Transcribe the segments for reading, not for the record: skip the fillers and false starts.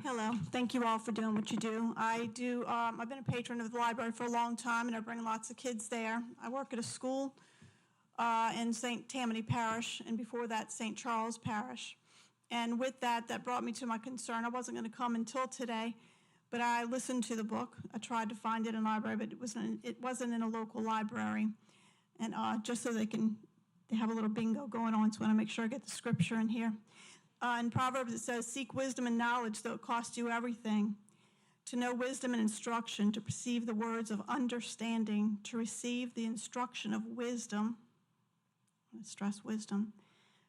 Hello. Thank you all for doing what you do. I've been a patron of the library for a long time, and I bring lots of kids there. I work at a school in St. Tammany Parish, and before that, St. Charles Parish. And with that, that brought me to my concern. I wasn't going to come until today, but I listened to the book. I tried to find it in a library, but it wasn't in a local library. And just so they have a little bingo going on, so I want to make sure I get the scripture in here. In Proverbs it says, seek wisdom and knowledge, though it costs you everything. To know wisdom and instruction, to perceive the words of understanding, to receive the instruction of wisdom, I want to stress wisdom,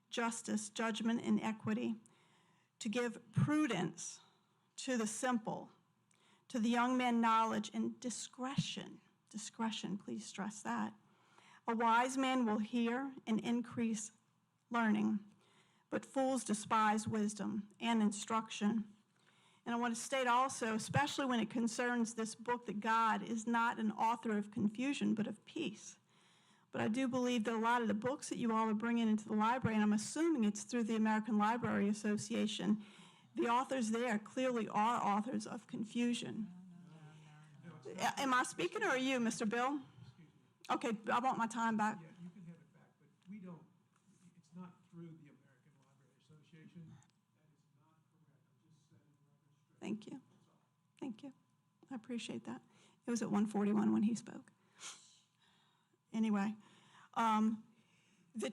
justice, judgment, and equity, to give prudence to the simple, to the young man knowledge and discretion. Discretion, please stress that. A wise man will hear and increase learning, but fools despise wisdom and instruction. And I want to state also, especially when it concerns this book, that God is not an author of confusion, but of peace. But I do believe that a lot of the books that you all are bringing into the library, and I'm assuming it's through the American Library Association, the authors there clearly are authors of confusion. Am I speaking, or are you, Mr. Bill? Okay, I want my time back. Yeah, you can have it back, but we don't, it's not through the American Library Association. That is not correct. I'm just setting the record straight. Thank you. Thank you. I appreciate that. It was at 1:41 when he spoke. Anyway, the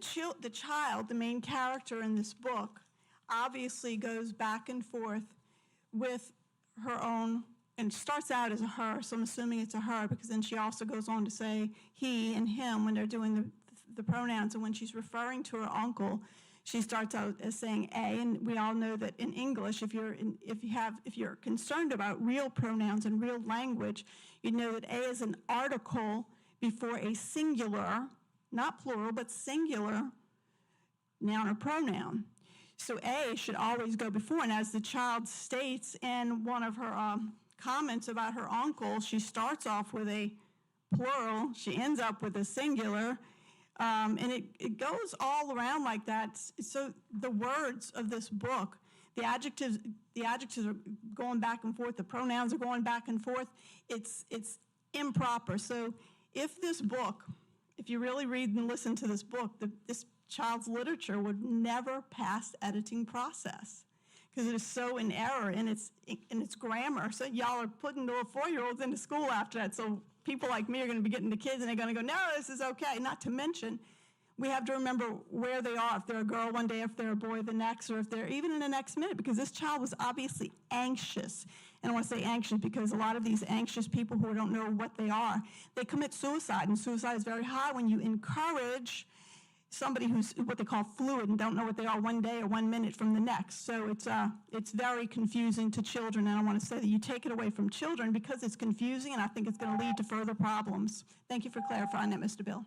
child, the main character in this book, obviously goes back and forth with her own, and starts out as a her, so I'm assuming it's a her, because then she also goes on to say he and him when they're doing the pronouns, and when she's referring to her uncle, she starts out as saying a, and we all know that in English, if you're concerned about real pronouns and real language, you know that a is an article before a singular, not plural, but singular noun or pronoun. So a should always go before, and as the child states in one of her comments about her uncle, she starts off with a plural, she ends up with a singular, and it goes all around like that. So the words of this book, the adjectives are going back and forth, the pronouns are going back and forth. It's improper. So if you really read and listen to this book, this child's literature would never pass the editing process, because it is so in error in its grammar. So y'all are putting little 4-year-olds into school after that. So people like me are going to be getting the kids, and they're going to go, no, this is okay. Not to mention, we have to remember where they are. If they're a girl one day, if they're a boy the next, or if they're even in the next minute, because this child was obviously anxious. And I want to say anxious because a lot of these anxious people who don't know what they are, they commit suicide, and suicide is very high when you encourage somebody who's what they call fluid and don't know what they are one day or 1 minute from the next. So it's very confusing to children, and I want to say that you take it away from children because it's confusing, and I think it's going to lead to further problems. Thank you for clarifying that, Mr. Bill.